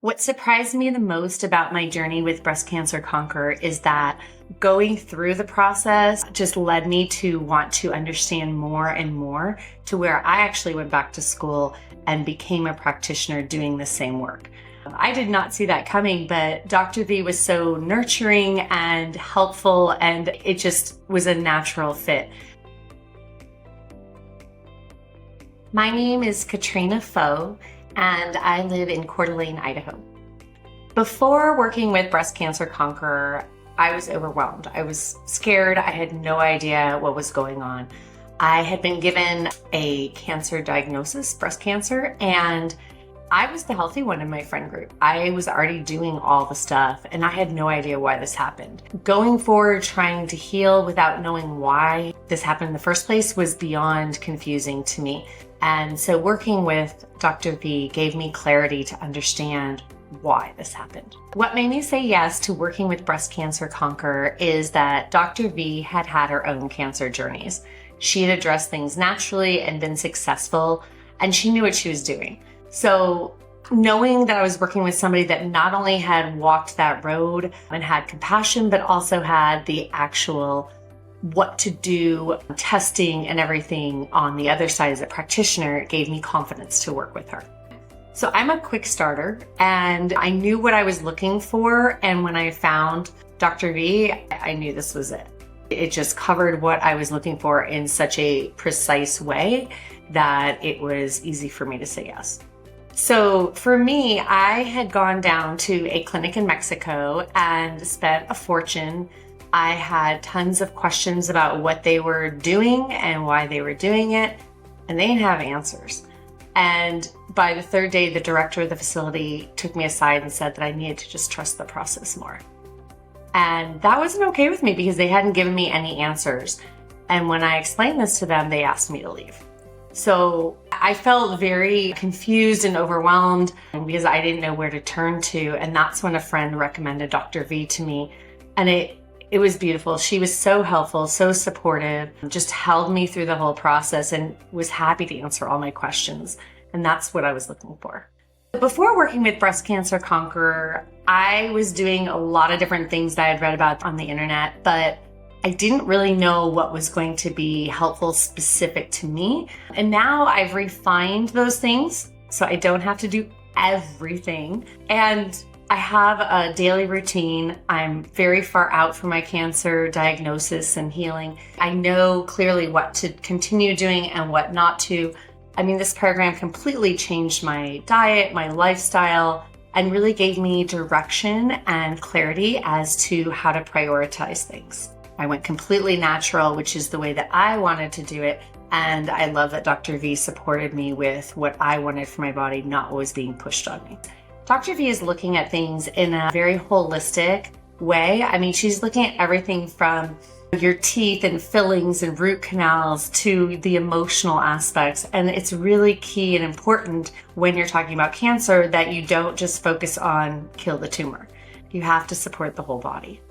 What surprised me the most about my journey with Breast Cancer Conqueror is that going through the process just led me to want to understand more and more, to where I actually went back to school and became a practitioner doing the same work. I did not see that coming, but Dr. V was so nurturing and helpful, and it just was a natural fit. My name is Katrina Foe, and I live in Coeur d'Alene, Idaho. Before working with Breast Cancer Conqueror, I was overwhelmed. I was scared. I had no idea what was going on. I had been given a cancer diagnosis, breast cancer, and I was the healthy one in my friend group. I was already doing all the stuff, and I had no idea why this happened. Going forward, trying to heal without knowing why this happened in the first place was beyond confusing to me. And so working with Dr. V gave me clarity to understand why this happened. What made me say yes to working with Breast Cancer Conqueror is that Dr. V had had her own cancer journeys. She had addressed things naturally and been successful, and she knew what she was doing. So knowing that I was working with somebody that not only had walked that road and had compassion, but also had the actual what to do, testing and everything on the other side as a practitioner, it gave me confidence to work with her. So I'm a quick starter, and I knew what I was looking for. And when I found Dr. V, I knew this was it. It just covered what I was looking for in such a precise way that it was easy for me to say yes. So for me, I had gone down to a clinic in Mexico and spent a fortune. I had tons of questions about what they were doing and why they were doing it, and they didn't have answers. And by the third day, the director of the facility took me aside and said that I needed to just trust the process more. And that wasn't okay with me because they hadn't given me any answers. And when I explained this to them, they asked me to leave. So I felt very confused and overwhelmed because I didn't know where to turn to. And that's when a friend recommended Dr. V to me. And it was beautiful. She was so helpful, so supportive, just held me through the whole process and was happy to answer all my questions. And that's what I was looking for. Before working with Breast Cancer Conqueror, I was doing a lot of different things that I had read about on the internet, but I didn't really know what was going to be helpful specific to me. And now I've refined those things so I don't have to do everything. And I have a daily routine. I'm very far out from my cancer diagnosis and healing. I know clearly what to continue doing and what not to. I mean, this program completely changed my diet, my lifestyle, and really gave me direction and clarity as to how to prioritize things. I went completely natural, which is the way that I wanted to do it. And I love that Dr. V supported me with what I wanted for my body, not what was being pushed on me. Dr. V is looking at things in a very holistic way. I mean, she's looking at everything from your teeth and fillings and root canals to the emotional aspects. And it's really key and important when you're talking about cancer that you don't just focus on kill the tumor. You have to support the whole body.